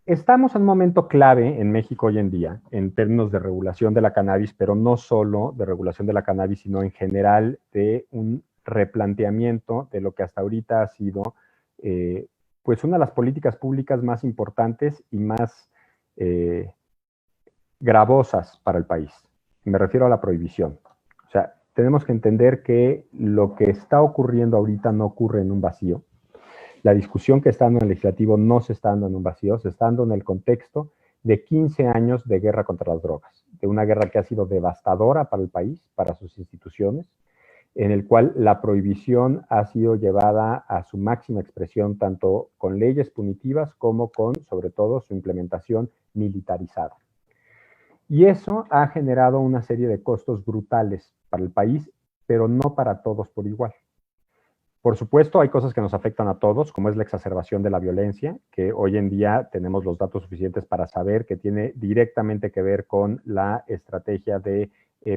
Estamos en un momento clave en México hoy en día en términos de regulación de la cannabis, pero no solo de regulación de la cannabis, sino en general de un replanteamiento de lo que hasta ahorita ha sido pues una de las políticas públicas más importantes y más gravosas para el país. Me refiero a la prohibición. O sea, tenemos que entender que lo que está ocurriendo ahorita no ocurre en un vacío. La discusión que está dando en el legislativo no se está dando en un vacío, se está dando en el contexto de 15 años de guerra contra las drogas, de una guerra que ha sido devastadora para el país, para sus instituciones, en el cual la prohibición ha sido llevada a su máxima expresión tanto con leyes punitivas como con, sobre todo, su implementación militarizada. Y eso ha generado una serie de costos brutales para el país, pero no para todos por igual. Por supuesto, hay cosas que nos afectan a todos, como es la exacerbación de la violencia, que hoy en día tenemos los datos suficientes para saber que tiene directamente que ver con la estrategia de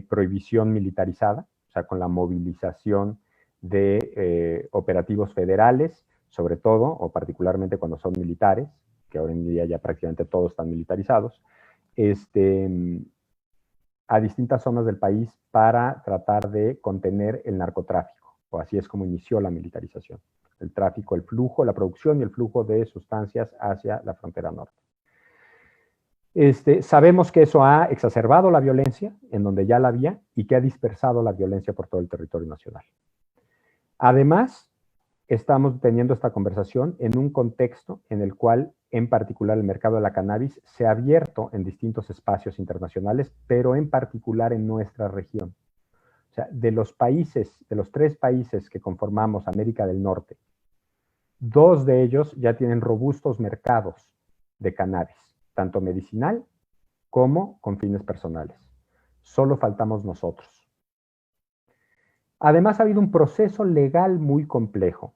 prohibición militarizada, o sea, con la movilización de operativos federales, sobre todo, o particularmente cuando son militares, que hoy en día ya prácticamente todos están militarizados, a distintas zonas del país para tratar de contener el narcotráfico, o así es como inició la militarización. El tráfico, el flujo, la producción y el flujo de sustancias hacia la frontera norte. Sabemos que eso ha exacerbado la violencia en donde ya la había y que ha dispersado la violencia por todo el territorio nacional. Además, estamos teniendo esta conversación en un contexto en el cual, en particular, el mercado de la cannabis se ha abierto en distintos espacios internacionales, pero en particular en nuestra región. O sea, de los países, de los 3 países que conformamos América del Norte, 2 de ellos ya tienen robustos mercados de cannabis, tanto medicinal como con fines personales. Solo faltamos nosotros. Además, ha habido un proceso legal muy complejo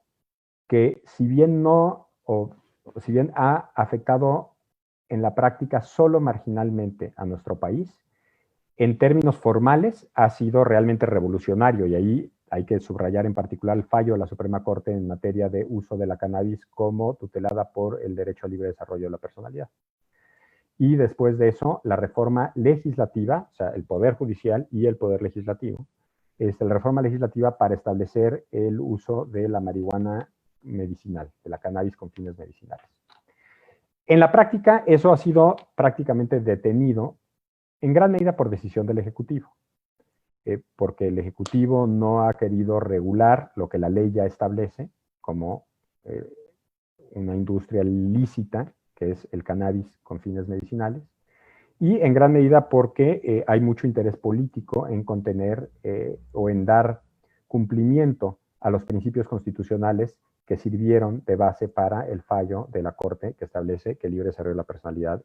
que si bien si bien ha afectado en la práctica solo marginalmente a nuestro país, en términos formales ha sido realmente revolucionario y ahí hay que subrayar en particular el fallo de la Suprema Corte en materia de uso de la cannabis como tutelada por el derecho al libre desarrollo de la personalidad. Y después de eso, la reforma legislativa, o sea, el Poder Judicial y el Poder Legislativo, la reforma legislativa para establecer el uso de la marihuana medicinal, de la cannabis con fines medicinales. En la práctica, eso ha sido prácticamente detenido en gran medida por decisión del Ejecutivo, porque el Ejecutivo no ha querido regular lo que la ley ya establece como una industria lícita, que es el cannabis con fines medicinales, y en gran medida porque hay mucho interés político en contener o en dar cumplimiento a los principios constitucionales que sirvieron de base para el fallo de la Corte que establece que el libre desarrollo de la personalidad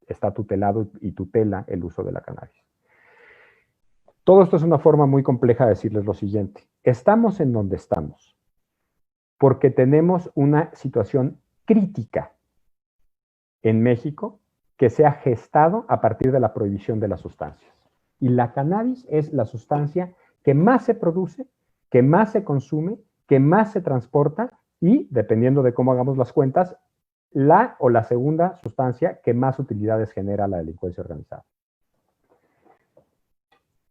está tutelado y tutela el uso de la cannabis. Todo esto es una forma muy compleja de decirles lo siguiente. Estamos en donde estamos porque tenemos una situación crítica en México que se ha gestado a partir de la prohibición de las sustancias. Y la cannabis es la sustancia que más se produce, que más se consume, que más se transporta y, dependiendo de cómo hagamos las cuentas, la o la segunda sustancia que más utilidades genera a la delincuencia organizada.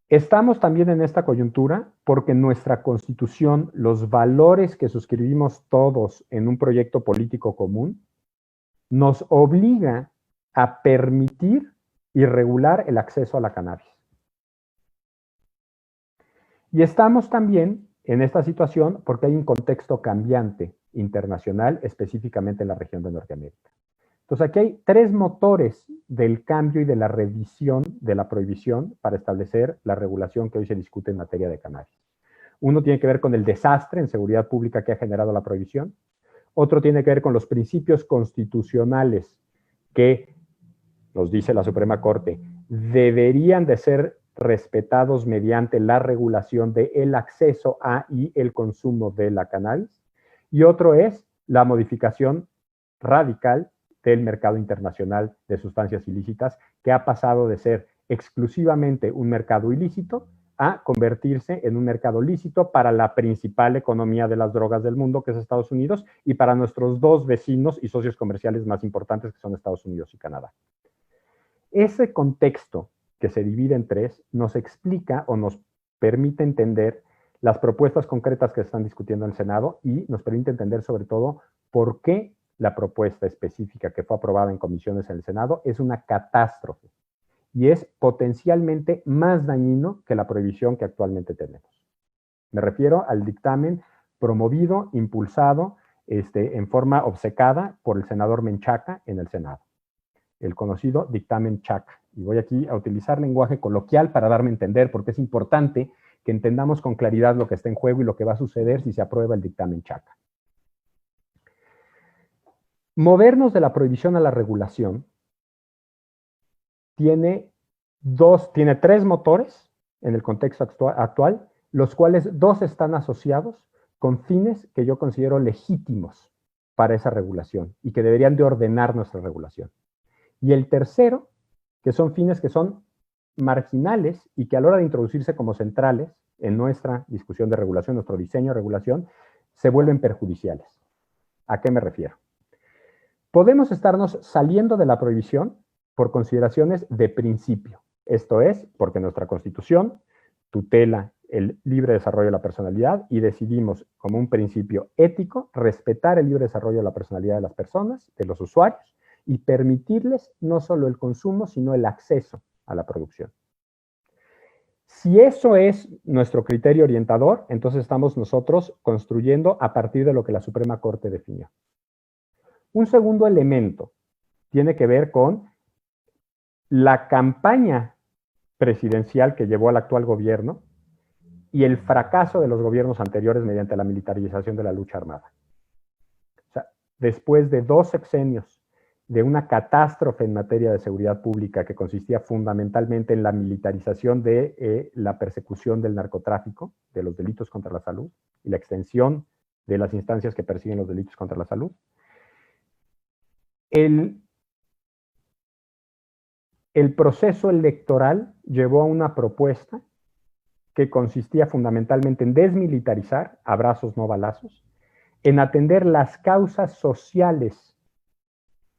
Estamos también en esta coyuntura porque nuestra Constitución, los valores que suscribimos todos en un proyecto político común, nos obliga a permitir y regular el acceso a la cannabis. Y estamos también en esta situación porque hay un contexto cambiante internacional, específicamente en la región de Norteamérica. Entonces aquí hay 3 motores del cambio y de la revisión de la prohibición para establecer la regulación que hoy se discute en materia de cannabis. Uno tiene que ver con el desastre en seguridad pública que ha generado la prohibición. Otro tiene que ver con los principios constitucionales que, nos dice la Suprema Corte, deberían de ser respetados mediante la regulación del acceso a y el consumo de la cannabis. Y otro es la modificación radical del mercado internacional de sustancias ilícitas, que ha pasado de ser exclusivamente un mercado ilícito a convertirse en un mercado lícito para la principal economía de las drogas del mundo, que es Estados Unidos, y para nuestros dos vecinos y socios comerciales más importantes, que son Estados Unidos y Canadá. Ese contexto, que se divide en tres, nos explica o nos permite entender las propuestas concretas que se están discutiendo en el Senado y nos permite entender sobre todo por qué la propuesta específica que fue aprobada en comisiones en el Senado es una catástrofe y es potencialmente más dañino que la prohibición que actualmente tenemos. Me refiero al dictamen promovido, impulsado, en forma obcecada por el senador Menchaca en el Senado, el conocido dictamen Chaca. Y voy aquí a utilizar lenguaje coloquial para darme a entender, porque es importante que entendamos con claridad lo que está en juego y lo que va a suceder si se aprueba el dictamen Chaca. Movernos de la prohibición a la regulación tiene tres motores en el contexto actual, los cuales dos están asociados con fines que yo considero legítimos para esa regulación y que deberían de ordenar nuestra regulación. Y el tercero, que son fines que son marginales y que a la hora de introducirse como centrales en nuestra discusión de regulación, nuestro diseño de regulación, se vuelven perjudiciales. ¿A qué me refiero? Podemos estarnos saliendo de la prohibición por consideraciones de principio. Esto es, porque nuestra Constitución tutela el libre desarrollo de la personalidad y decidimos, como un principio ético, respetar el libre desarrollo de la personalidad de las personas, de los usuarios, y permitirles no solo el consumo, sino el acceso a la producción. Si eso es nuestro criterio orientador, entonces estamos nosotros construyendo a partir de lo que la Suprema Corte definió. Un segundo elemento tiene que ver con la campaña presidencial que llevó al actual gobierno y el fracaso de los gobiernos anteriores mediante la militarización de la lucha armada. O sea, después de 2 sexenios de una catástrofe en materia de seguridad pública que consistía fundamentalmente en la militarización de la persecución del narcotráfico, de los delitos contra la salud y la extensión de las instancias que persiguen los delitos contra la salud, el proceso electoral llevó a una propuesta que consistía fundamentalmente en desmilitarizar, abrazos no balazos, en atender las causas sociales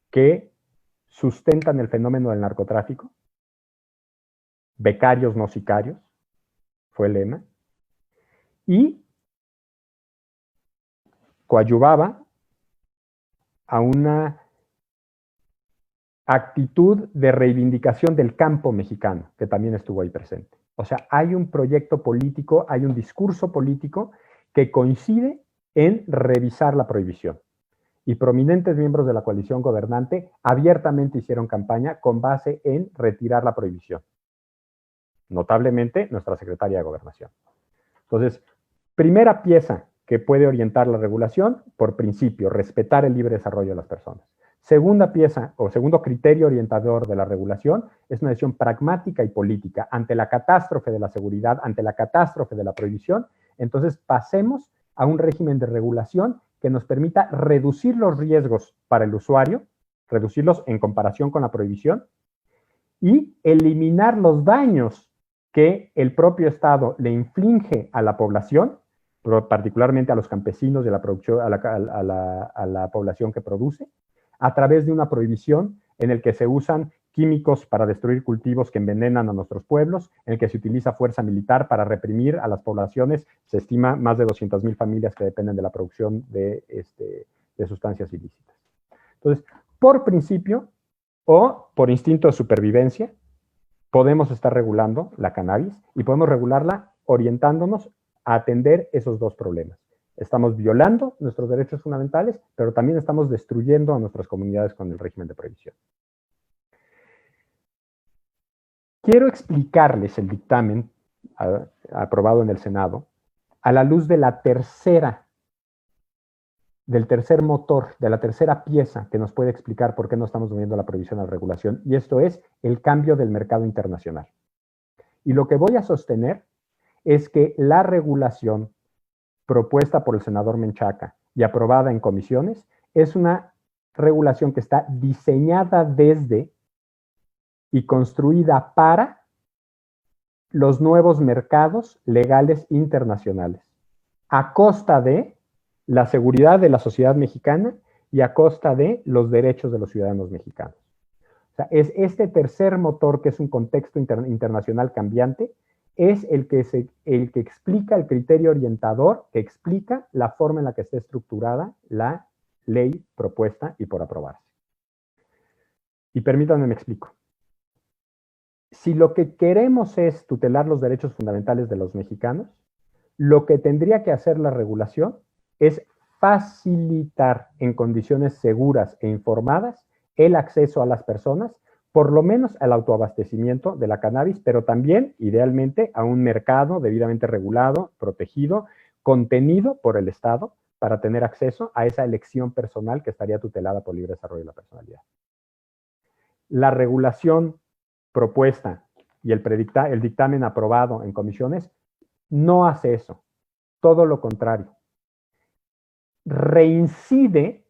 que sustentan el fenómeno del narcotráfico, becarios no sicarios, fue el lema, y coadyuvaba a una actitud de reivindicación del campo mexicano, que también estuvo ahí presente. O sea, hay un proyecto político, hay un discurso político que coincide en revisar la prohibición. Y prominentes miembros de la coalición gobernante abiertamente hicieron campaña con base en retirar la prohibición. Notablemente, nuestra secretaria de Gobernación. Entonces, primera pieza que puede orientar la regulación, por principio, respetar el libre desarrollo de las personas. Segunda pieza o segundo criterio orientador de la regulación es una decisión pragmática y política. Ante la catástrofe de la seguridad, ante la catástrofe de la prohibición, entonces pasemos a un régimen de regulación que nos permita reducir los riesgos para el usuario, reducirlos en comparación con la prohibición, y eliminar los daños que el propio Estado le inflige a la población, particularmente a los campesinos de la producción, a la población que produce, a través de una prohibición en el que se usan químicos para destruir cultivos que envenenan a nuestros pueblos, en el que se utiliza fuerza militar para reprimir a las poblaciones. Se estima más de 200,000 familias que dependen de la producción de sustancias ilícitas. Entonces, por principio o por instinto de supervivencia, podemos estar regulando la cannabis y podemos regularla orientándonos a atender esos dos problemas. Estamos violando nuestros derechos fundamentales, pero también estamos destruyendo a nuestras comunidades con el régimen de prohibición. Quiero explicarles el dictamen aprobado en el Senado a la luz de del tercer motor, de la tercera pieza que nos puede explicar por qué no estamos moviendo la prohibición a la regulación, y esto es el cambio del mercado internacional. Y lo que voy a sostener es que la regulación propuesta por el senador Menchaca y aprobada en comisiones es una regulación que está diseñada desde y construida para los nuevos mercados legales internacionales, a costa de la seguridad de la sociedad mexicana y a costa de los derechos de los ciudadanos mexicanos. O sea, es este tercer motor, que es un contexto internacional cambiante, es el que explica el criterio orientador, que explica la forma en la que está estructurada la ley propuesta y por aprobarse. Y permítanme me explico. Si lo que queremos es tutelar los derechos fundamentales de los mexicanos, lo que tendría que hacer la regulación es facilitar en condiciones seguras e informadas el acceso a las personas, por lo menos al autoabastecimiento de la cannabis, pero también, idealmente, a un mercado debidamente regulado, protegido, contenido por el Estado, para tener acceso a esa elección personal que estaría tutelada por libre desarrollo de la personalidad. La regulación propuesta y el dictamen aprobado en comisiones no hace eso, todo lo contrario. Reincide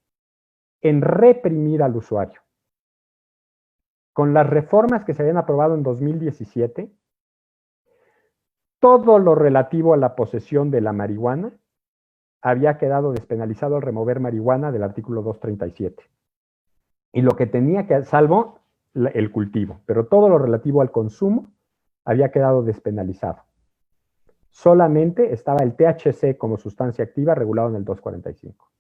en reprimir al usuario. Con las reformas que se habían aprobado en 2017, todo lo relativo a la posesión de la marihuana había quedado despenalizado al remover marihuana del artículo 237. Y lo que tenía que, salvo el cultivo, pero todo lo relativo al consumo había quedado despenalizado. Solamente estaba el THC como sustancia activa regulado en el 245.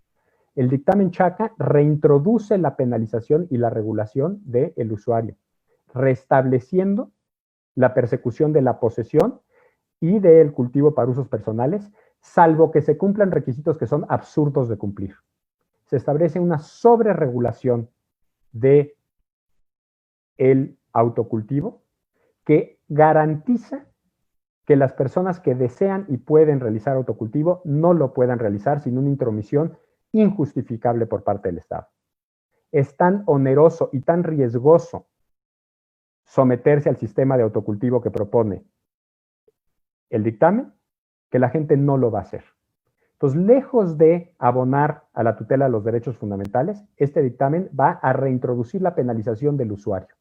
El dictamen Chaca reintroduce la penalización y la regulación del usuario, restableciendo la persecución de la posesión y del cultivo para usos personales, salvo que se cumplan requisitos que son absurdos de cumplir. Se establece una sobreregulación del autocultivo que garantiza que las personas que desean y pueden realizar autocultivo no lo puedan realizar sin una intromisión injustificable por parte del Estado. Es tan oneroso y tan riesgoso someterse al sistema de autocultivo que propone el dictamen que la gente no lo va a hacer. Entonces, lejos de abonar a la tutela de los derechos fundamentales, este dictamen va a reintroducir la penalización del usuario.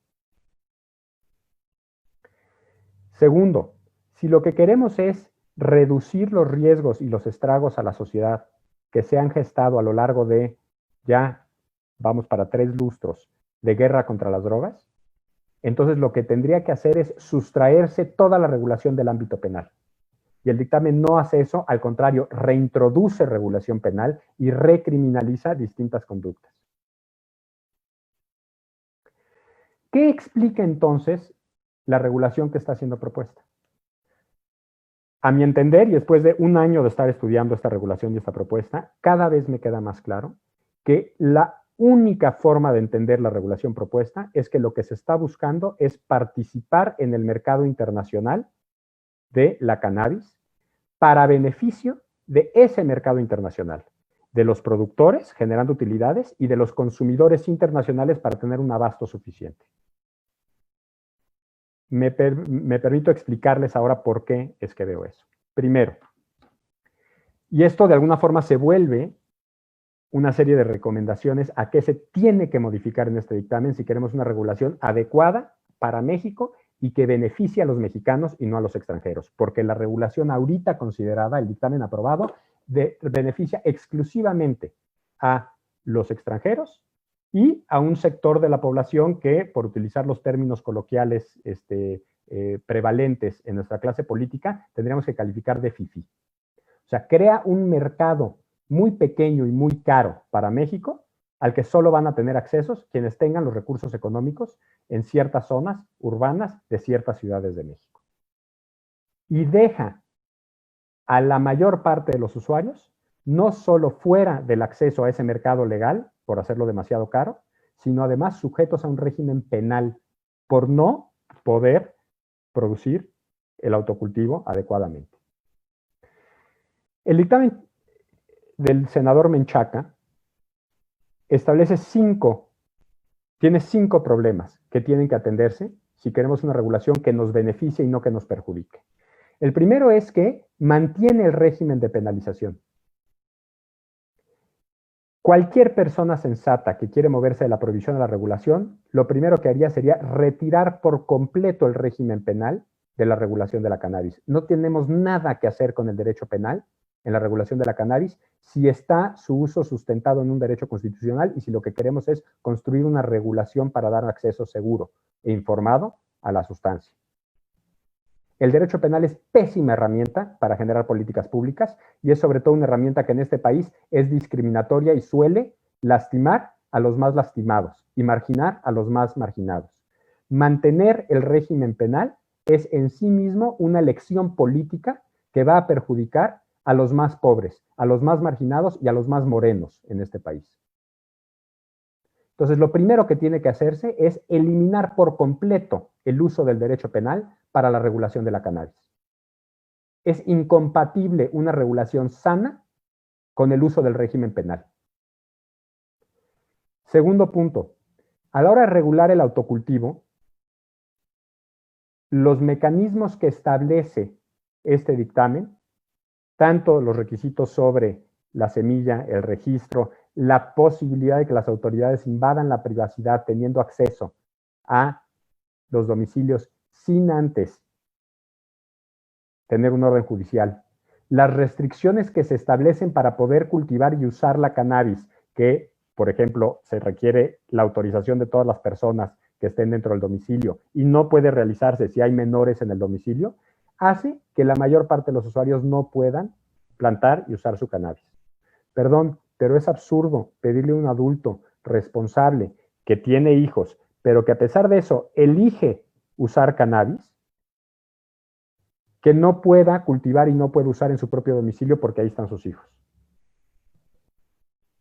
Segundo, si lo que queremos es reducir los riesgos y los estragos a la sociedad que se han gestado a lo largo de, ya vamos para 3 lustros, de guerra contra las drogas, entonces lo que tendría que hacer es sustraerse toda la regulación del ámbito penal. Y el dictamen no hace eso, al contrario, reintroduce regulación penal y recriminaliza distintas conductas. ¿Qué explica entonces la regulación que está siendo propuesta? A mi entender, y después de un año de estar estudiando esta regulación y esta propuesta, cada vez me queda más claro que la única forma de entender la regulación propuesta es que lo que se está buscando es participar en el mercado internacional de la cannabis para beneficio de ese mercado internacional, de los productores generando utilidades y de los consumidores internacionales para tener un abasto suficiente. Me permito explicarles ahora por qué es que veo eso. Primero, y esto de alguna forma se vuelve una serie de recomendaciones a qué se tiene que modificar en este dictamen si queremos una regulación adecuada para México y que beneficie a los mexicanos y no a los extranjeros, porque la regulación ahorita considerada, el dictamen aprobado, beneficia exclusivamente a los extranjeros y a un sector de la población que, por utilizar los términos coloquiales prevalentes en nuestra clase política, tendríamos que calificar de fifí. O sea, crea un mercado muy pequeño y muy caro para México, al que solo van a tener accesos quienes tengan los recursos económicos en ciertas zonas urbanas de ciertas ciudades de México. Y deja a la mayor parte de los usuarios no solo fuera del acceso a ese mercado legal, por hacerlo demasiado caro, sino además sujetos a un régimen penal por no poder producir el autocultivo adecuadamente. El dictamen del senador Menchaca tiene 5 problemas que tienen que atenderse si queremos una regulación que nos beneficie y no que nos perjudique. El primero es que mantiene el régimen de penalización. Cualquier persona sensata que quiere moverse de la prohibición a la regulación, lo primero que haría sería retirar por completo el régimen penal de la regulación de la cannabis. No tenemos nada que hacer con el derecho penal en la regulación de la cannabis si está su uso sustentado en un derecho constitucional y si lo que queremos es construir una regulación para dar acceso seguro e informado a la sustancia. El derecho penal es pésima herramienta para generar políticas públicas y es sobre todo una herramienta que en este país es discriminatoria y suele lastimar a los más lastimados y marginar a los más marginados. Mantener el régimen penal es en sí mismo una elección política que va a perjudicar a los más pobres, a los más marginados y a los más morenos en este país. Entonces, lo primero que tiene que hacerse es eliminar por completo el uso del derecho penal para la regulación de la cannabis. Es incompatible una regulación sana con el uso del régimen penal. Segundo punto, a la hora de regular el autocultivo, los mecanismos que establece este dictamen, tanto los requisitos sobre la semilla, el registro, la posibilidad de que las autoridades invadan la privacidad teniendo acceso a los domicilios sin antes tener un orden judicial, las restricciones que se establecen para poder cultivar y usar la cannabis, que, por ejemplo, se requiere la autorización de todas las personas que estén dentro del domicilio y no puede realizarse si hay menores en el domicilio, hace que la mayor parte de los usuarios no puedan plantar y usar su cannabis. Perdón, pero es absurdo pedirle a un adulto responsable que tiene hijos, pero que a pesar de eso elige usar cannabis, que no pueda cultivar y no pueda usar en su propio domicilio porque ahí están sus hijos.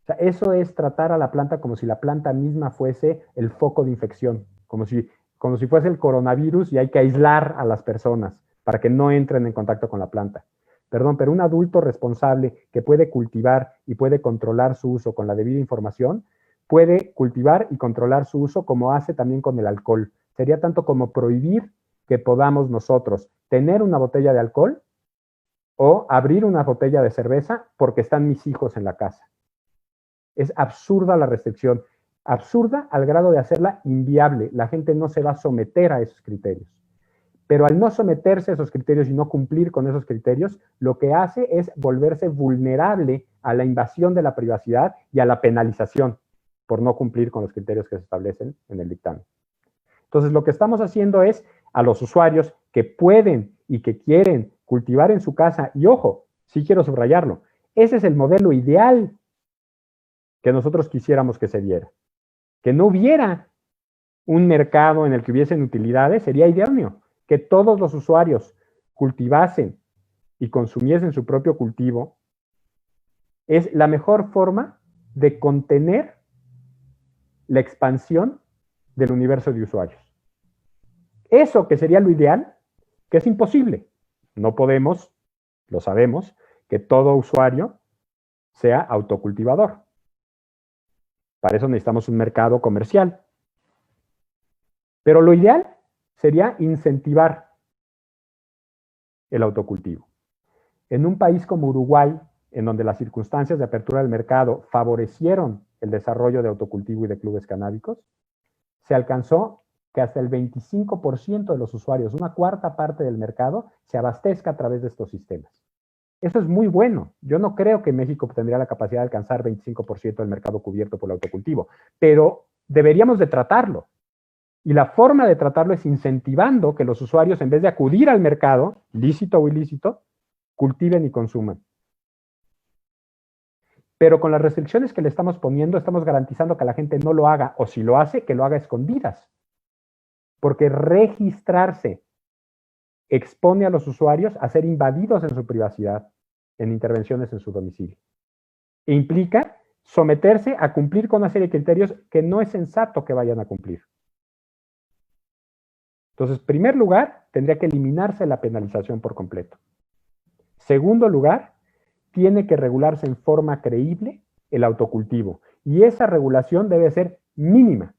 O sea, eso es tratar a la planta como si la planta misma fuese el foco de infección, como si fuese el coronavirus y hay que aislar a las personas para que no entren en contacto con la planta. Perdón, pero un adulto responsable que puede cultivar y puede controlar su uso con la debida información, puede cultivar y controlar su uso como hace también con el alcohol. Sería tanto como prohibir que podamos nosotros tener una botella de alcohol o abrir una botella de cerveza porque están mis hijos en la casa. Es absurda la restricción, absurda al grado de hacerla inviable. La gente no se va a someter a esos criterios. Pero al no someterse a esos criterios y no cumplir con esos criterios, lo que hace es volverse vulnerable a la invasión de la privacidad y a la penalización por no cumplir con los criterios que se establecen en el dictamen. Entonces, lo que estamos haciendo es a los usuarios que pueden y que quieren cultivar en su casa, y ojo, sí quiero subrayarlo, ese es el modelo ideal que nosotros quisiéramos que se diera. Que no hubiera un mercado en el que hubiesen utilidades, sería idóneo. Que todos los usuarios cultivasen y consumiesen su propio cultivo, es la mejor forma de contener la expansión del universo de usuarios. Eso que sería lo ideal, que es imposible. No podemos, lo sabemos, que todo usuario sea autocultivador. Para eso necesitamos un mercado comercial. Pero lo ideal sería incentivar el autocultivo. En un país como Uruguay, en donde las circunstancias de apertura del mercado favorecieron el desarrollo de autocultivo y de clubes canábicos, se alcanzó que hasta el 25% de los usuarios, una cuarta parte del mercado, se abastezca a través de estos sistemas. Eso es muy bueno. Yo no creo que México tendría la capacidad de alcanzar 25% del mercado cubierto por el autocultivo, pero deberíamos de tratarlo. Y la forma de tratarlo es incentivando que los usuarios, en vez de acudir al mercado, lícito o ilícito, cultiven y consuman. Pero con las restricciones que le estamos poniendo, estamos garantizando que la gente no lo haga, o si lo hace, que lo haga a escondidas. Porque registrarse expone a los usuarios a ser invadidos en su privacidad en intervenciones en su domicilio. E implica someterse a cumplir con una serie de criterios que no es sensato que vayan a cumplir. Entonces, en primer lugar, tendría que eliminarse la penalización por completo. Segundo lugar, tiene que regularse en forma creíble el autocultivo. Y esa regulación debe ser mínima.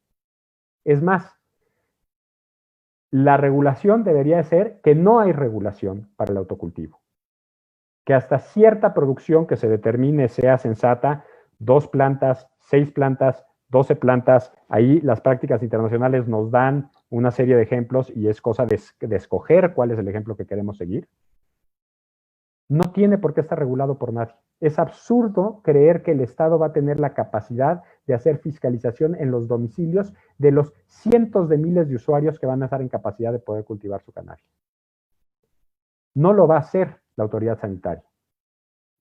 Es más, la regulación debería ser que no hay regulación para el autocultivo. Que hasta cierta producción que se determine sea sensata, 2 plantas, 6 plantas, 12 plantas, ahí las prácticas internacionales nos dan una serie de ejemplos y es cosa de escoger cuál es el ejemplo que queremos seguir. No tiene por qué estar regulado por nadie. Es absurdo creer que el Estado va a tener la capacidad de hacer fiscalización en los domicilios de los cientos de miles de usuarios que van a estar en capacidad de poder cultivar su cannabis. No lo va a hacer la autoridad sanitaria.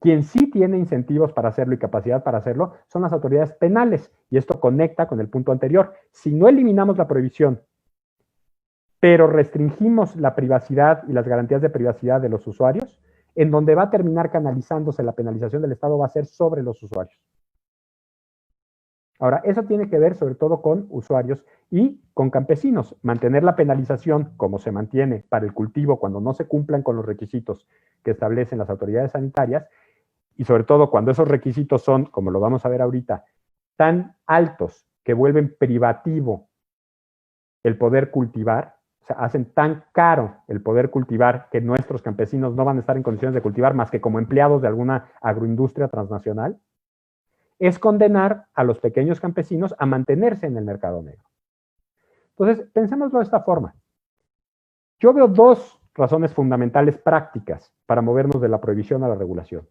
Quien sí tiene incentivos para hacerlo y capacidad para hacerlo son las autoridades penales. Y esto conecta con el punto anterior. Si no eliminamos la prohibición, pero restringimos la privacidad y las garantías de privacidad de los usuarios, en donde va a terminar canalizándose la penalización del Estado va a ser sobre los usuarios. Ahora, eso tiene que ver sobre todo con usuarios y con campesinos. Mantener la penalización como se mantiene para el cultivo cuando no se cumplan con los requisitos que establecen las autoridades sanitarias y sobre todo cuando esos requisitos son, como lo vamos a ver ahorita, tan altos que vuelven privativo el poder cultivar, o sea, hacen tan caro el poder cultivar que nuestros campesinos no van a estar en condiciones de cultivar más que como empleados de alguna agroindustria transnacional, es condenar a los pequeños campesinos a mantenerse en el mercado negro. Entonces, pensémoslo de esta forma. Yo veo dos razones fundamentales prácticas para movernos de la prohibición a la regulación.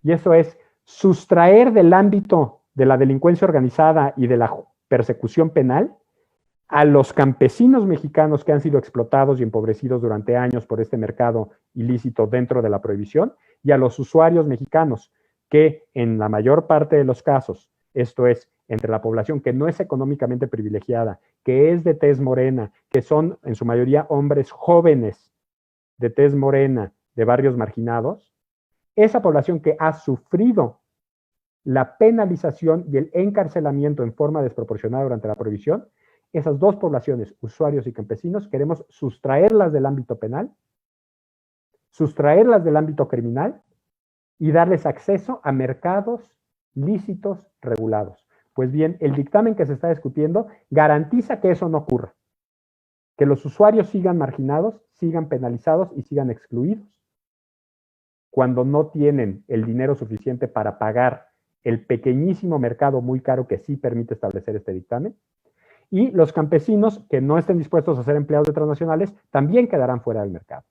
Y eso es sustraer del ámbito de la delincuencia organizada y de la persecución penal a los campesinos mexicanos que han sido explotados y empobrecidos durante años por este mercado ilícito dentro de la prohibición y a los usuarios mexicanos que en la mayor parte de los casos, esto es, entre la población que no es económicamente privilegiada, que es de tez morena, que son en su mayoría hombres jóvenes de tez morena, de barrios marginados, esa población que ha sufrido la penalización y el encarcelamiento en forma desproporcionada durante la prohibición, esas dos poblaciones, usuarios y campesinos, queremos sustraerlas del ámbito penal, sustraerlas del ámbito criminal y darles acceso a mercados lícitos regulados. Pues bien, el dictamen que se está discutiendo garantiza que eso no ocurra, que los usuarios sigan marginados, sigan penalizados y sigan excluidos cuando no tienen el dinero suficiente para pagar el pequeñísimo mercado muy caro que sí permite establecer este dictamen. Y los campesinos que no estén dispuestos a ser empleados de transnacionales también quedarán fuera del mercado.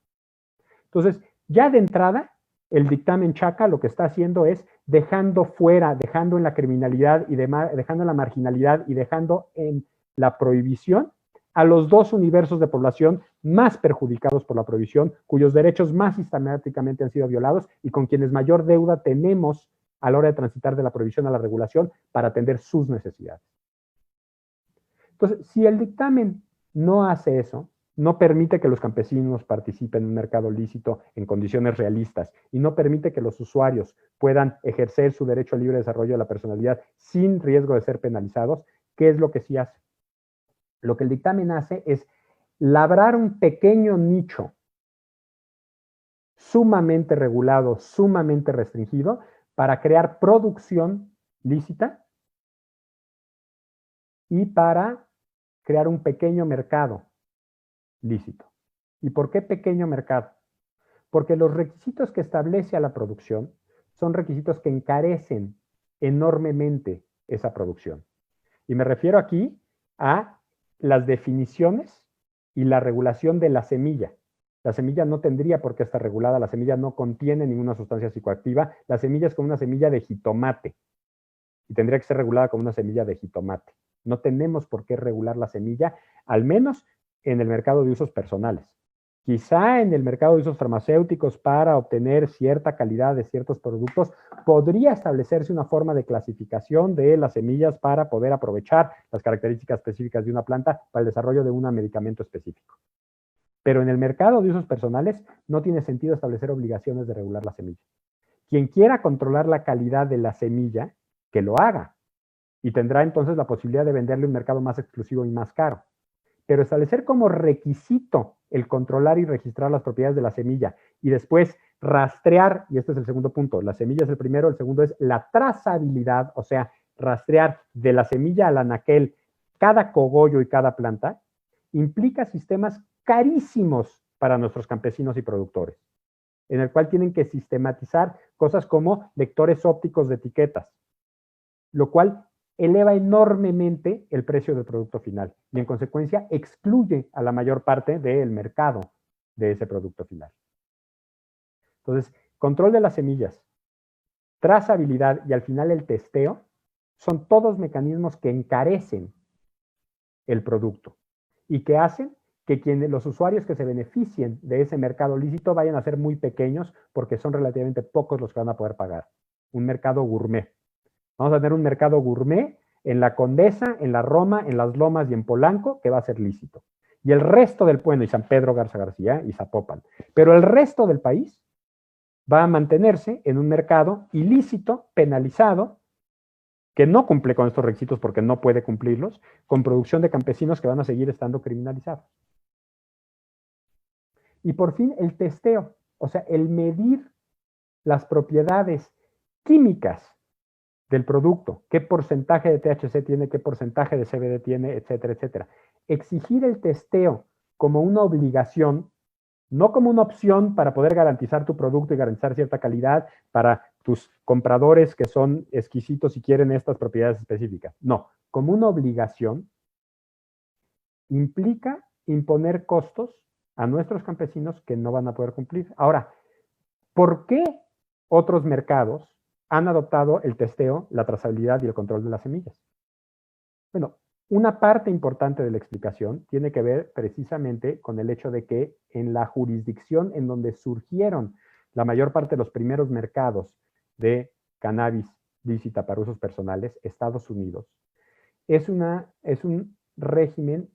Entonces, ya de entrada, el dictamen Chaca lo que está haciendo es dejando fuera, dejando en la criminalidad y dejando en la marginalidad y dejando en la prohibición a los dos universos de población más perjudicados por la prohibición, cuyos derechos más sistemáticamente han sido violados y con quienes mayor deuda tenemos a la hora de transitar de la prohibición a la regulación para atender sus necesidades. Entonces, si el dictamen no hace eso, no permite que los campesinos participen en un mercado lícito en condiciones realistas y no permite que los usuarios puedan ejercer su derecho al libre desarrollo de la personalidad sin riesgo de ser penalizados, ¿qué es lo que sí hace? Lo que el dictamen hace es labrar un pequeño nicho sumamente regulado, sumamente restringido, para crear producción lícita y para crear un pequeño mercado lícito. ¿Y por qué pequeño mercado? Porque los requisitos que establece a la producción son requisitos que encarecen enormemente esa producción. Y me refiero aquí a las definiciones y la regulación de la semilla. La semilla no tendría por qué estar regulada, la semilla no contiene ninguna sustancia psicoactiva, la semilla es como una semilla de jitomate y tendría que ser regulada como una semilla de jitomate. No tenemos por qué regular la semilla, al menos en el mercado de usos personales. Quizá en el mercado de usos farmacéuticos para obtener cierta calidad de ciertos productos podría establecerse una forma de clasificación de las semillas para poder aprovechar las características específicas de una planta para el desarrollo de un medicamento específico. Pero en el mercado de usos personales no tiene sentido establecer obligaciones de regular la semilla. Quien quiera controlar la calidad de la semilla, que lo haga y tendrá entonces la posibilidad de venderle un mercado más exclusivo y más caro. Pero establecer como requisito el controlar y registrar las propiedades de la semilla y después rastrear, y este es el segundo punto, la semilla es el primero, el segundo es la trazabilidad, o sea, rastrear de la semilla al anaquel cada cogollo y cada planta, implica sistemas carísimos para nuestros campesinos y productores, en el cual tienen que sistematizar cosas como lectores ópticos de etiquetas, lo cual eleva enormemente el precio del producto final y en consecuencia excluye a la mayor parte del mercado de ese producto final. Entonces, control de las semillas, trazabilidad y al final el testeo son todos mecanismos que encarecen el producto y que hacen que los usuarios que se beneficien de ese mercado lícito vayan a ser muy pequeños porque son relativamente pocos los que van a poder pagar. Un mercado gourmet. Vamos a tener un mercado gourmet en la Condesa, en la Roma, en las Lomas y en Polanco, que va a ser lícito. Y el resto del pueblo, y San Pedro Garza García y Zapopan. Pero el resto del país va a mantenerse en un mercado ilícito, penalizado, que no cumple con estos requisitos porque no puede cumplirlos, con producción de campesinos que van a seguir estando criminalizados. Y por fin el testeo, o sea, el medir las propiedades químicas del producto, qué porcentaje de THC tiene, qué porcentaje de CBD tiene, etcétera, etcétera. Exigir el testeo como una obligación, no como una opción para poder garantizar tu producto y garantizar cierta calidad para tus compradores que son exquisitos y quieren estas propiedades específicas. No, como una obligación implica imponer costos a nuestros campesinos que no van a poder cumplir. Ahora, ¿por qué otros mercados han adoptado el testeo, la trazabilidad y el control de las semillas? Bueno, una parte importante de la explicación tiene que ver precisamente con el hecho de que en la jurisdicción en donde surgieron la mayor parte de los primeros mercados de cannabis lícita para usos personales, Estados Unidos, es un régimen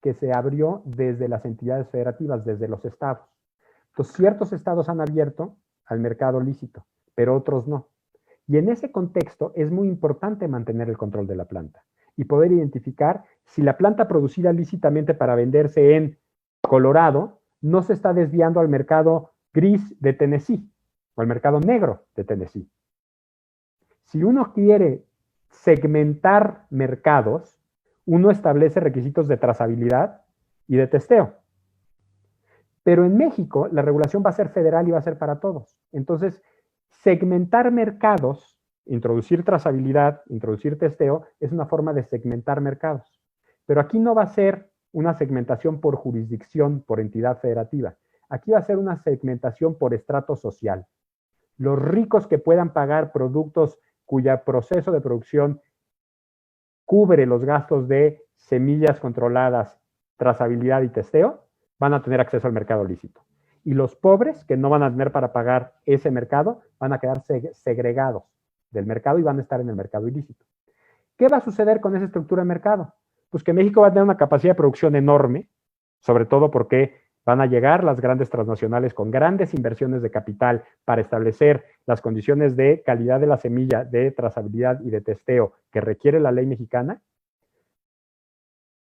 que se abrió desde las entidades federativas, desde los estados. Entonces, ciertos estados han abierto al mercado lícito, pero otros no. Y en ese contexto es muy importante mantener el control de la planta y poder identificar si la planta producida lícitamente para venderse en Colorado no se está desviando al mercado gris de Tennessee o al mercado negro de Tennessee. Si uno quiere segmentar mercados, uno establece requisitos de trazabilidad y de testeo. Pero en México la regulación va a ser federal y va a ser para todos. Entonces, segmentar mercados, introducir trazabilidad, introducir testeo, es una forma de segmentar mercados. Pero aquí no va a ser una segmentación por jurisdicción, por entidad federativa. Aquí va a ser una segmentación por estrato social. Los ricos que puedan pagar productos cuyo proceso de producción cubre los gastos de semillas controladas, trazabilidad y testeo, van a tener acceso al mercado lícito. Y los pobres que no van a tener para pagar ese mercado van a quedar segregados del mercado y van a estar en el mercado ilícito. ¿Qué va a suceder con esa estructura de mercado? Pues que México va a tener una capacidad de producción enorme, sobre todo porque van a llegar las grandes transnacionales con grandes inversiones de capital para establecer las condiciones de calidad de la semilla, de trazabilidad y de testeo que requiere la ley mexicana,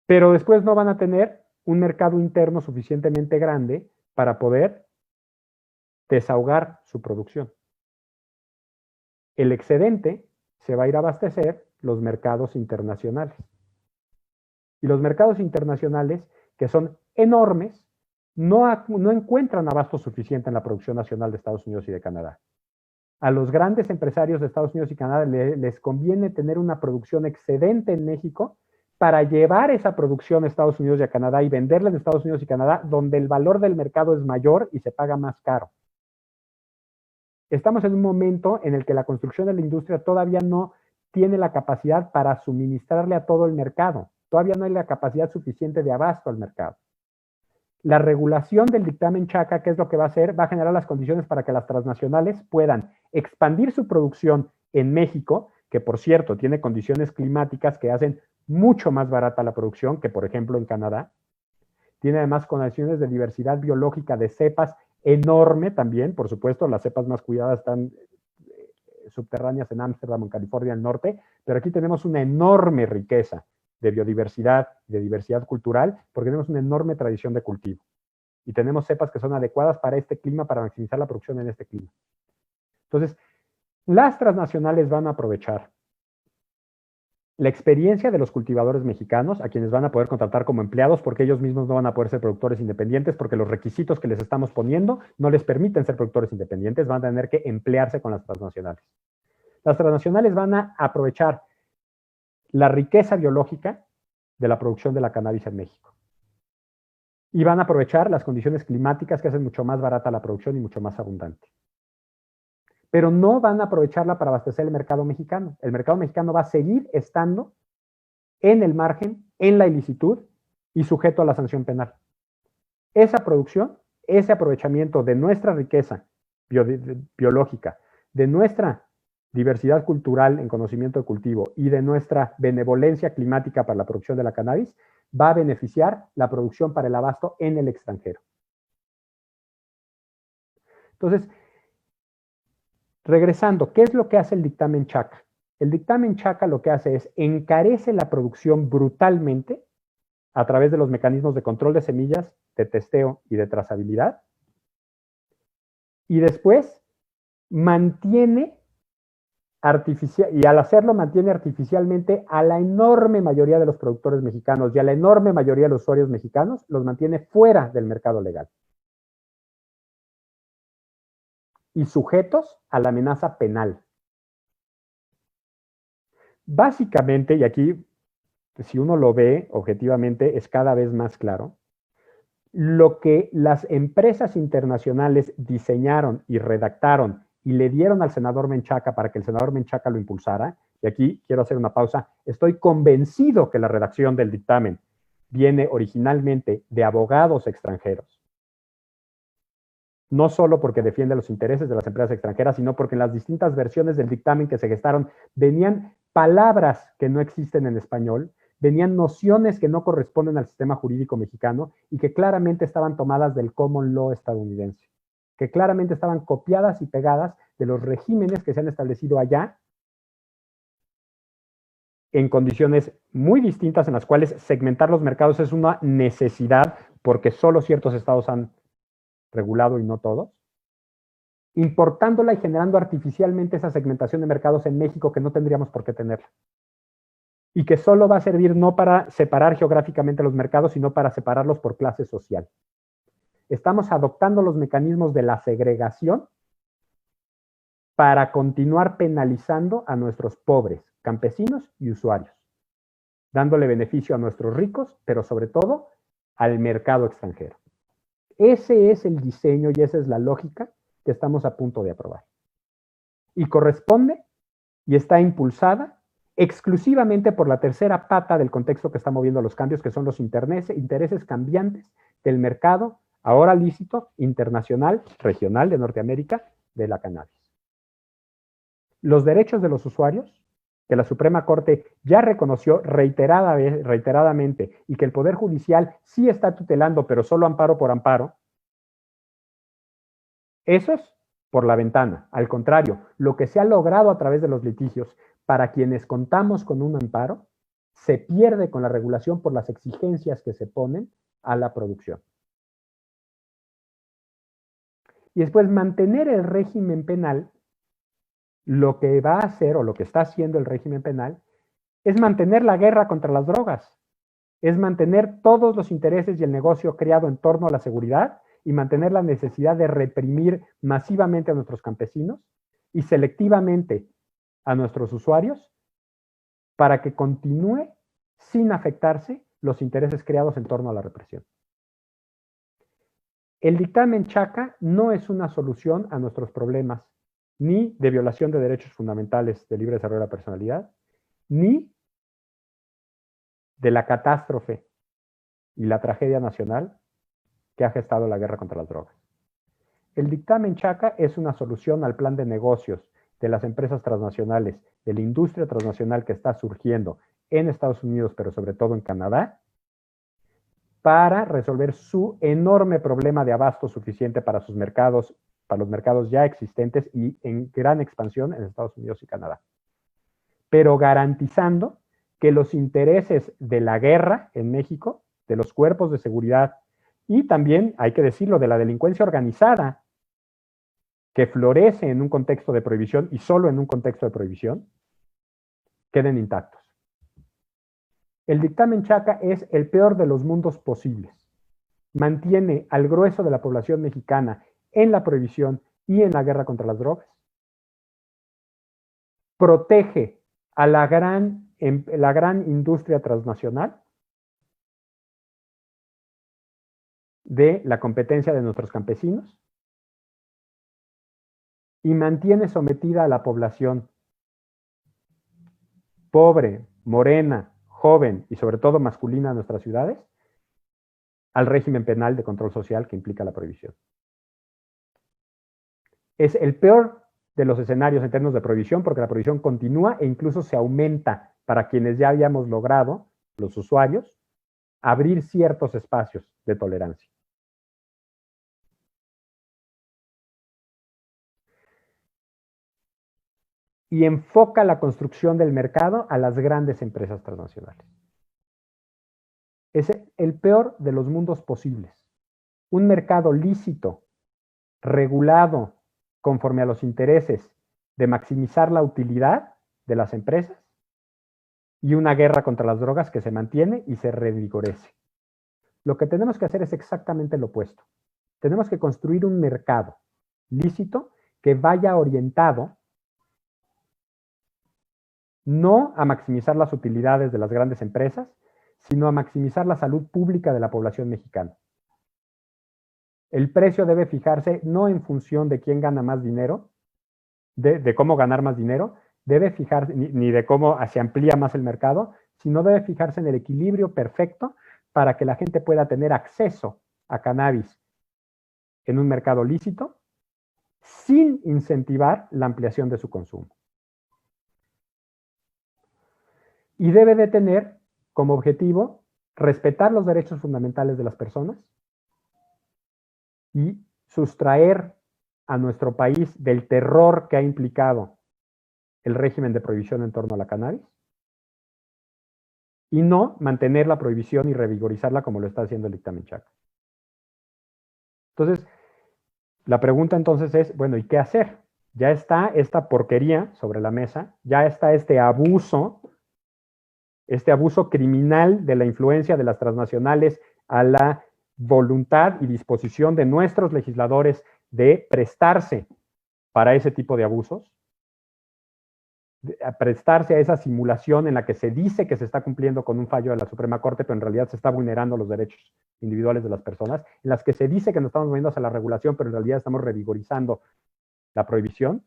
pero después no van a tener un mercado interno suficientemente grande para poder desahogar su producción. El excedente se va a ir a abastecer los mercados internacionales. Y los mercados internacionales, que son enormes, no encuentran abasto suficiente en la producción nacional de Estados Unidos y de Canadá. A los grandes empresarios de Estados Unidos y Canadá les conviene tener una producción excedente en México para llevar esa producción a Estados Unidos y a Canadá y venderla en Estados Unidos y Canadá, donde el valor del mercado es mayor y se paga más caro. Estamos en un momento en el que la construcción de la industria todavía no tiene la capacidad para suministrarle a todo el mercado. Todavía no hay la capacidad suficiente de abasto al mercado. La regulación del dictamen Chaca, ¿qué es lo que va a hacer? Va a generar las condiciones para que las transnacionales puedan expandir su producción en México, que por cierto tiene condiciones climáticas que hacen mucho más barata la producción que por ejemplo en Canadá. Tiene además condiciones de diversidad biológica de cepas enorme también, por supuesto, las cepas más cuidadas están subterráneas en Ámsterdam, en California del Norte, pero aquí tenemos una enorme riqueza de biodiversidad, de diversidad cultural, porque tenemos una enorme tradición de cultivo. Y tenemos cepas que son adecuadas para este clima, para maximizar la producción en este clima. Entonces, las transnacionales van a aprovechar la experiencia de los cultivadores mexicanos, a quienes van a poder contratar como empleados, porque ellos mismos no van a poder ser productores independientes, porque los requisitos que les estamos poniendo no les permiten ser productores independientes, van a tener que emplearse con las transnacionales. Las transnacionales van a aprovechar la riqueza biológica de la producción de la cannabis en México. Y van a aprovechar las condiciones climáticas que hacen mucho más barata la producción y mucho más abundante. Pero no van a aprovecharla para abastecer el mercado mexicano. El mercado mexicano va a seguir estando en el margen, en la ilicitud y sujeto a la sanción penal. Esa producción, ese aprovechamiento de nuestra riqueza biológica, de nuestra diversidad cultural en conocimiento de cultivo y de nuestra benevolencia climática para la producción de la cannabis, va a beneficiar la producción para el abasto en el extranjero. Entonces, regresando, ¿qué es lo que hace el dictamen Chaca? El dictamen Chaca lo que hace es encarece la producción brutalmente a través de los mecanismos de control de semillas, de testeo y de trazabilidad. Y después mantiene y al hacerlo mantiene artificialmente a la enorme mayoría de los productores mexicanos y a la enorme mayoría de los usuarios mexicanos, los mantiene fuera del mercado legal. Y sujetos a la amenaza penal. Básicamente, y aquí, si uno lo ve objetivamente, es cada vez más claro, lo que las empresas internacionales diseñaron y redactaron y le dieron al senador Menchaca para que el senador Menchaca lo impulsara, y aquí quiero hacer una pausa, estoy convencido que la redacción del dictamen viene originalmente de abogados extranjeros, no solo porque defiende los intereses de las empresas extranjeras, sino porque en las distintas versiones del dictamen que se gestaron venían palabras que no existen en español, venían nociones que no corresponden al sistema jurídico mexicano y que claramente estaban tomadas del common law estadounidense, que claramente estaban copiadas y pegadas de los regímenes que se han establecido allá en condiciones muy distintas en las cuales segmentar los mercados es una necesidad porque solo ciertos estados han regulado y no todos, importándola y generando artificialmente esa segmentación de mercados en México que no tendríamos por qué tenerla. Y que solo va a servir no para separar geográficamente los mercados, sino para separarlos por clase social. Estamos adoptando los mecanismos de la segregación para continuar penalizando a nuestros pobres, campesinos y usuarios, dándole beneficio a nuestros ricos, pero sobre todo al mercado extranjero. Ese es el diseño y esa es la lógica que estamos a punto de aprobar. Y corresponde y está impulsada exclusivamente por la tercera pata del contexto que está moviendo los cambios, que son los intereses cambiantes del mercado, ahora lícito, internacional, regional de Norteamérica, de la cannabis. Los derechos de los usuarios, que la Suprema Corte ya reconoció reiteradamente y que el Poder Judicial sí está tutelando, pero solo amparo por amparo, esos por la ventana. Al contrario, lo que se ha logrado a través de los litigios para quienes contamos con un amparo, se pierde con la regulación por las exigencias que se ponen a la producción. Y después mantener el régimen penal, lo que va a hacer o lo que está haciendo el régimen penal es mantener la guerra contra las drogas, es mantener todos los intereses y el negocio creado en torno a la seguridad y mantener la necesidad de reprimir masivamente a nuestros campesinos y selectivamente a nuestros usuarios para que continúe sin afectarse los intereses creados en torno a la represión. El dictamen Chaca no es una solución a nuestros problemas, ni de violación de derechos fundamentales de libre desarrollo de la personalidad, ni de la catástrofe y la tragedia nacional que ha gestado la guerra contra las drogas. El dictamen Chaca es una solución al plan de negocios de las empresas transnacionales, de la industria transnacional que está surgiendo en Estados Unidos, pero sobre todo en Canadá, para resolver su enorme problema de abasto suficiente para sus mercados, para los mercados ya existentes y en gran expansión en Estados Unidos y Canadá. Pero garantizando que los intereses de la guerra en México, de los cuerpos de seguridad y también, hay que decirlo, de la delincuencia organizada, que florece en un contexto de prohibición y solo en un contexto de prohibición, queden intactos. El dictamen Chaca es el peor de los mundos posibles. Mantiene al grueso de la población mexicana en la prohibición y en la guerra contra las drogas. Protege a la gran en la gran industria transnacional de la competencia de nuestros campesinos y mantiene sometida a la población pobre, morena, joven y sobre todo masculina de nuestras ciudades al régimen penal de control social que implica la prohibición. Es el peor de los escenarios en términos de prohibición porque la prohibición continúa e incluso se aumenta para quienes ya habíamos logrado, los usuarios, abrir ciertos espacios de tolerancia. Y enfoca la construcción del mercado a las grandes empresas transnacionales. Es el peor de los mundos posibles. Un mercado lícito, regulado, conforme a los intereses de maximizar la utilidad de las empresas y una guerra contra las drogas que se mantiene y se revigorece. Lo que tenemos que hacer es exactamente lo opuesto. Tenemos que construir un mercado lícito que vaya orientado no a maximizar las utilidades de las grandes empresas, sino a maximizar la salud pública de la población mexicana. El precio debe fijarse no en función de quién gana más dinero, de cómo ganar más dinero, debe fijarse, ni de cómo se amplía más el mercado, sino debe fijarse en el equilibrio perfecto para que la gente pueda tener acceso a cannabis en un mercado lícito sin incentivar la ampliación de su consumo. Y debe de tener como objetivo respetar los derechos fundamentales de las personas y sustraer a nuestro país del terror que ha implicado el régimen de prohibición en torno a la cannabis y no mantener la prohibición y revigorizarla como lo está haciendo el dictamen Chaca. Entonces, la pregunta entonces es, bueno, ¿y qué hacer? Ya está esta porquería sobre la mesa, ya está este abuso criminal de la influencia de las transnacionales a la voluntad y disposición de nuestros legisladores de prestarse para ese tipo de abusos, a prestarse a esa simulación en la que se dice que se está cumpliendo con un fallo de la Suprema Corte, pero en realidad se está vulnerando los derechos individuales de las personas, en las que se dice que nos estamos moviendo hacia la regulación, pero en realidad estamos revigorizando la prohibición,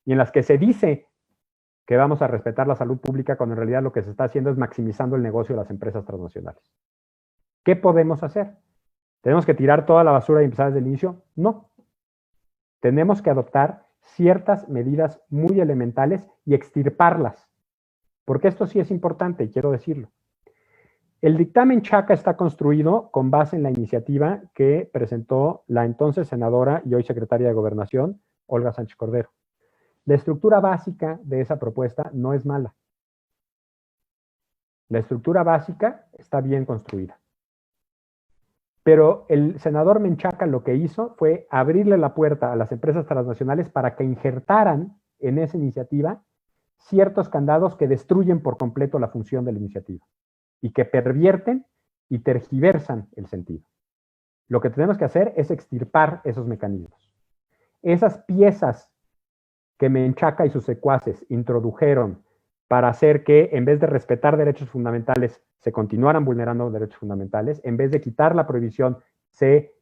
y en las que se dice que vamos a respetar la salud pública cuando en realidad lo que se está haciendo es maximizando el negocio de las empresas transnacionales. ¿Qué podemos hacer? ¿Tenemos que tirar toda la basura y empezar desde el inicio? No. Tenemos que adoptar ciertas medidas muy elementales y extirparlas, porque esto sí es importante y quiero decirlo. El dictamen Chaca está construido con base en la iniciativa que presentó la entonces senadora y hoy secretaria de Gobernación, Olga Sánchez Cordero. La estructura básica de esa propuesta no es mala. La estructura básica está bien construida. Pero el senador Menchaca lo que hizo fue abrirle la puerta a las empresas transnacionales para que injertaran en esa iniciativa ciertos candados que destruyen por completo la función de la iniciativa y que pervierten y tergiversan el sentido. Lo que tenemos que hacer es extirpar esos mecanismos. Esas piezas que Menchaca y sus secuaces introdujeron para hacer que, en vez de respetar derechos fundamentales, se continuaran vulnerando derechos fundamentales, en vez de quitar la prohibición, se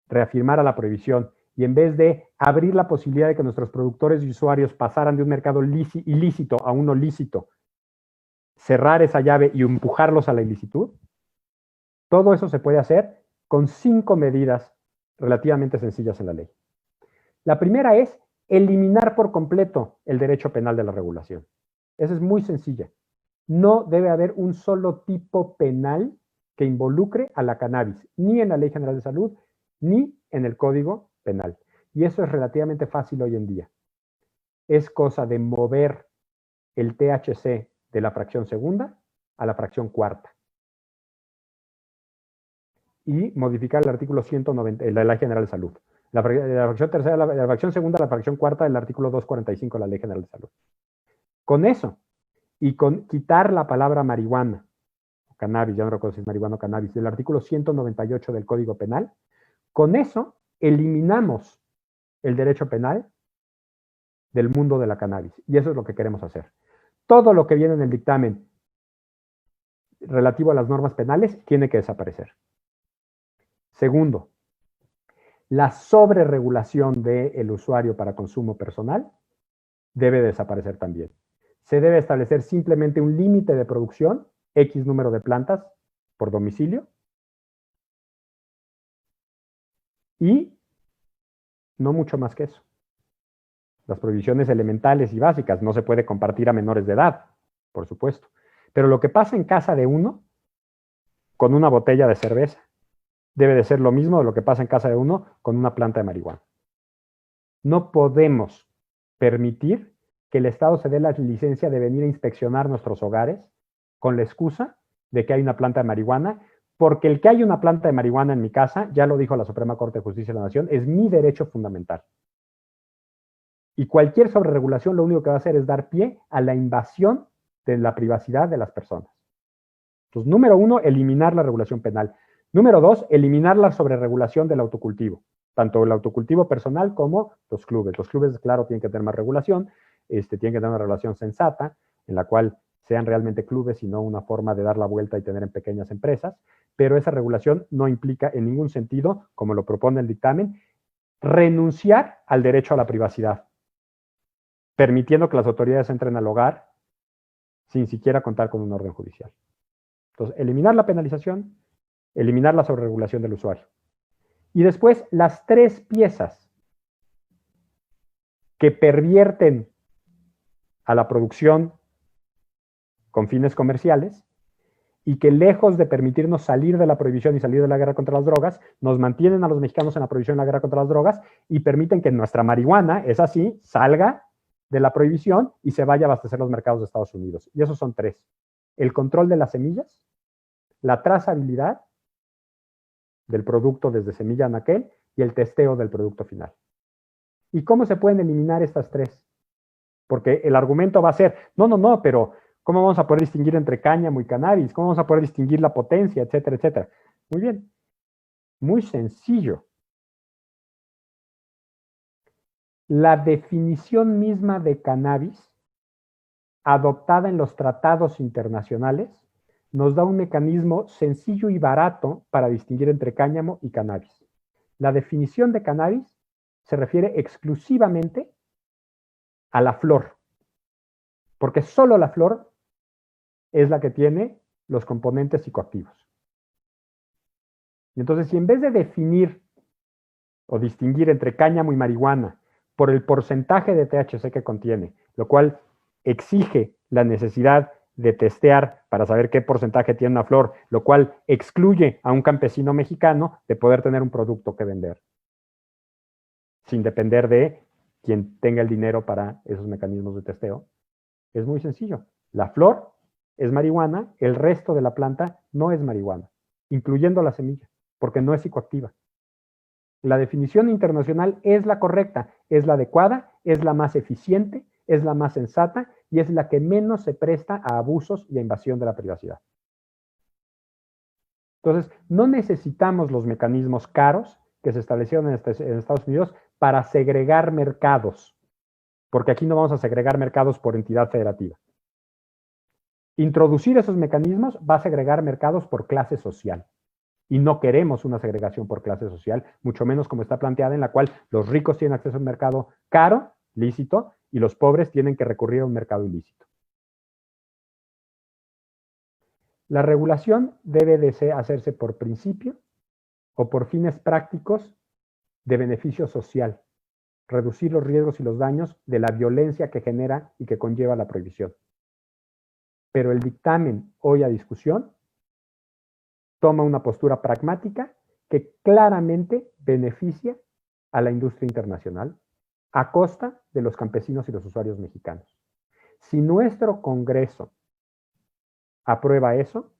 reafirmara la prohibición, y en vez de abrir la posibilidad de que nuestros productores y usuarios pasaran de un mercado ilícito a uno lícito, cerrar esa llave y empujarlos a la ilicitud, todo eso se puede hacer con 5 medidas relativamente sencillas en la ley. La primera es eliminar por completo el derecho penal de la regulación. Esa es muy sencilla. No debe haber un solo tipo penal que involucre a la cannabis, ni en la Ley General de Salud, ni en el Código Penal. Y eso es relativamente fácil hoy en día. Es cosa de mover el THC de la fracción segunda a la fracción cuarta. Y modificar el artículo 190 de la Ley General de Salud. La fracción tercera, la fracción segunda, la fracción cuarta del artículo 245 de la Ley General de Salud. Con eso, y con quitar la palabra marihuana, cannabis, ya no recuerdo si es marihuana o cannabis, del artículo 198 del Código Penal, con eso eliminamos el derecho penal del mundo de la cannabis. Y eso es lo que queremos hacer. todo lo que viene en el dictamen relativo a las normas penales tiene que desaparecer. Segundo, la sobreregulación del usuario para consumo personal debe desaparecer también. Se debe establecer simplemente un límite de producción, X número de plantas por domicilio, y no mucho más que eso. Las prohibiciones elementales y básicas, no se puede compartir a menores de edad, por supuesto. Pero lo que pasa en casa de uno, con una botella de cerveza, debe de ser lo mismo de lo que pasa en casa de uno con una planta de marihuana. No podemos permitir que el Estado se dé la licencia de venir a inspeccionar nuestros hogares con la excusa de que hay una planta de marihuana, porque el que hay una planta de marihuana en mi casa, ya lo dijo la Suprema Corte de Justicia de la Nación, es mi derecho fundamental. Y cualquier sobreregulación lo único que va a hacer es dar pie a la invasión de la privacidad de las personas. Entonces, número uno, eliminar la regulación penal. Número dos, eliminar la sobreregulación del autocultivo, tanto el autocultivo personal como los clubes. Los clubes, claro, tienen que tener más regulación, tienen que tener una regulación sensata, en la cual sean realmente clubes y no una forma de dar la vuelta y tener en pequeñas empresas, pero esa regulación no implica en ningún sentido, como lo propone el dictamen, renunciar al derecho a la privacidad, permitiendo que las autoridades entren al hogar sin siquiera contar con un orden judicial. Entonces, eliminar la penalización, eliminar la sobreregulación del usuario. Y después, las tres piezas que pervierten a la producción con fines comerciales y que lejos de permitirnos salir de la prohibición y salir de la guerra contra las drogas, nos mantienen a los mexicanos en la prohibición y la guerra contra las drogas y permiten que nuestra marihuana, es así, salga de la prohibición y se vaya a abastecer los mercados de Estados Unidos. Y esos son tres: el control de las semillas, la trazabilidad del producto desde semilla a anaquel y el testeo del producto final. ¿Y cómo se pueden eliminar estas tres? Porque el argumento va a ser, no, pero ¿cómo vamos a poder distinguir entre cáñamo y cannabis? ¿Cómo vamos a poder distinguir la potencia, etcétera, etcétera? Muy bien, muy sencillo. La definición misma de cannabis, adoptada en los tratados internacionales, nos da un mecanismo sencillo y barato para distinguir entre cáñamo y cannabis. La definición de cannabis se refiere exclusivamente a la flor, porque solo la flor es la que tiene los componentes psicoactivos. Y entonces, si en vez de definir o distinguir entre cáñamo y marihuana por el porcentaje de THC que contiene, lo cual exige la necesidad de testear para saber qué porcentaje tiene una flor, lo cual excluye a un campesino mexicano de poder tener un producto que vender, sin depender de quien tenga el dinero para esos mecanismos de testeo. Es muy sencillo. La flor es marihuana, el resto de la planta no es marihuana, incluyendo la semilla, porque no es psicoactiva. La definición internacional es la correcta, es la adecuada, es la más eficiente, es la más sensata y es la que menos se presta a abusos y a invasión de la privacidad. Entonces, no necesitamos los mecanismos caros que se establecieron en Estados Unidos para segregar mercados, porque aquí no vamos a segregar mercados por entidad federativa. Introducir esos mecanismos va a segregar mercados por clase social. Y no queremos una segregación por clase social, mucho menos como está planteada, en la cual los ricos tienen acceso a un mercado caro, lícito, y los pobres tienen que recurrir a un mercado ilícito. La regulación debe de hacerse por principio o por fines prácticos de beneficio social, reducir los riesgos y los daños de la violencia que genera y que conlleva la prohibición. Pero el dictamen hoy a discusión toma una postura pragmática que claramente beneficia a la industria internacional a costa de los campesinos y los usuarios mexicanos. Si nuestro Congreso aprueba eso,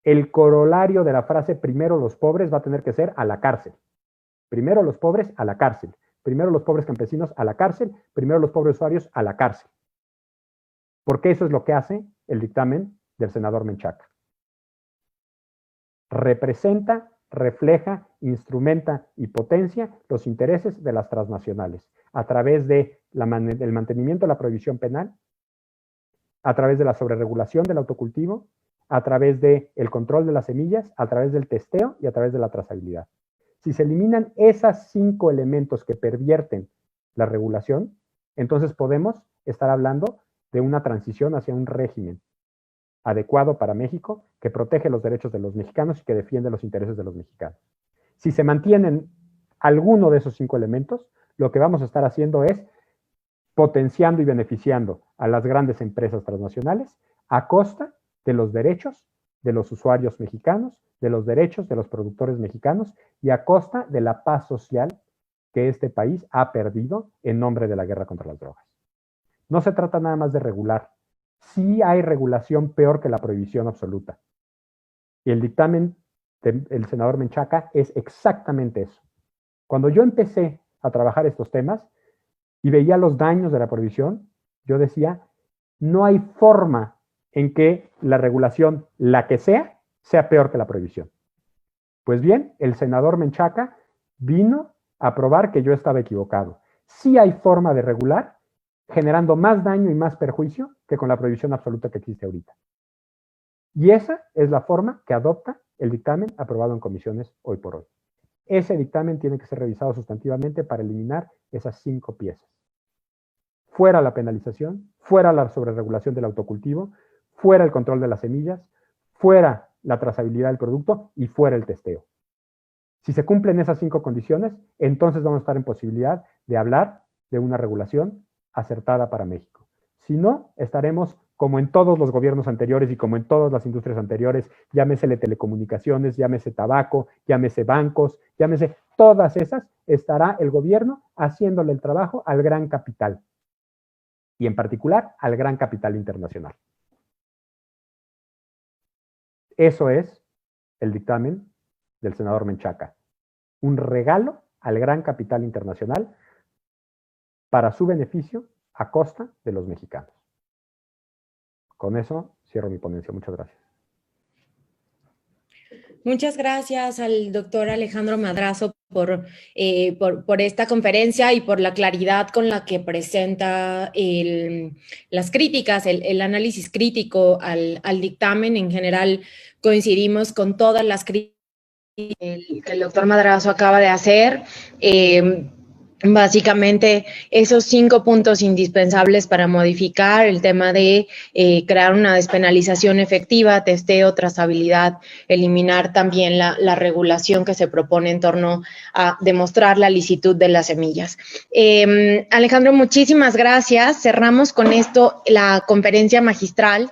el corolario de la frase primero los pobres va a tener que ser a la cárcel. Primero los pobres a la cárcel. Primero los pobres campesinos a la cárcel. Primero los pobres usuarios a la cárcel. Porque eso es lo que hace el dictamen del senador Menchaca. Representa, refleja, instrumenta y potencia los intereses de las transnacionales a través de del mantenimiento de la prohibición penal, a través de la sobreregulación del autocultivo, a través del control de las semillas, a través del testeo y a través de la trazabilidad. Si se eliminan esos 5 elementos que pervierten la regulación, entonces podemos estar hablando de una transición hacia un régimen adecuado para México, que protege los derechos de los mexicanos y que defiende los intereses de los mexicanos. Si se mantienen alguno de esos 5 elementos, lo que vamos a estar haciendo es potenciando y beneficiando a las grandes empresas transnacionales a costa de los derechos de los usuarios mexicanos, de los derechos de los productores mexicanos y a costa de la paz social que este país ha perdido en nombre de la guerra contra las drogas. No se trata nada más de regular. Sí hay regulación peor que la prohibición absoluta. Y el dictamen del senador Menchaca es exactamente eso. Cuando yo empecé a trabajar estos temas y veía los daños de la prohibición, yo decía, no hay forma en que la regulación, la que sea peor que la prohibición. Pues bien, el senador Menchaca vino a probar que yo estaba equivocado. Sí hay forma de regular, generando más daño y más perjuicio que con la prohibición absoluta que existe ahorita. Y esa es la forma que adopta el dictamen aprobado en comisiones hoy por hoy. Ese dictamen tiene que ser revisado sustantivamente para eliminar esas 5 piezas. Fuera la penalización, fuera la sobreregulación del autocultivo, fuera el control de las semillas, fuera la trazabilidad del producto y fuera el testeo. Si se cumplen esas 5 condiciones, entonces vamos a estar en posibilidad de hablar de una regulación acertada para México. Si no, estaremos como en todos los gobiernos anteriores y como en todas las industrias anteriores, llámese telecomunicaciones, llámese tabaco, llámese bancos, llámese todas esas, estará el gobierno haciéndole el trabajo al gran capital y en particular al gran capital internacional. Eso es el dictamen del senador Menchaca. Un regalo al gran capital internacional para su beneficio a costa de los mexicanos. Con eso cierro mi ponencia. Muchas gracias. Muchas gracias al doctor Alejandro Madrazo por esta conferencia y por la claridad con la que presenta las críticas, el análisis crítico al dictamen. En general coincidimos con todas las críticas que el doctor Madrazo acaba de hacer. Básicamente, esos 5 puntos indispensables para modificar el tema de crear una despenalización efectiva, testeo, trazabilidad, eliminar también la regulación que se propone en torno a demostrar la licitud de las semillas. Alejandro, muchísimas gracias. Cerramos con esto la conferencia magistral